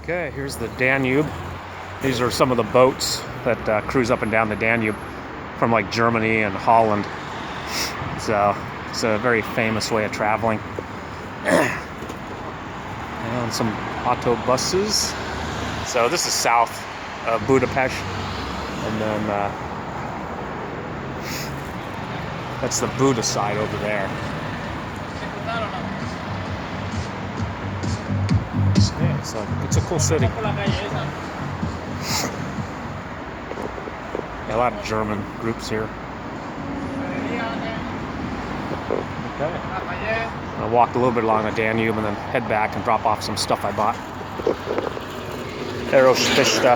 Okay, here's the Danube. These are some of the boats that cruise up and down the Danube from like Germany and Holland. So it's a very famous way of traveling. And some autobuses. So this is south of Budapest, and then that's the Buda side over there. Yeah, so it's a cool city. Yeah, a lot of German groups here. Okay. I walked a little bit along the Danube and then head back and drop off some stuff I bought. Aerospista.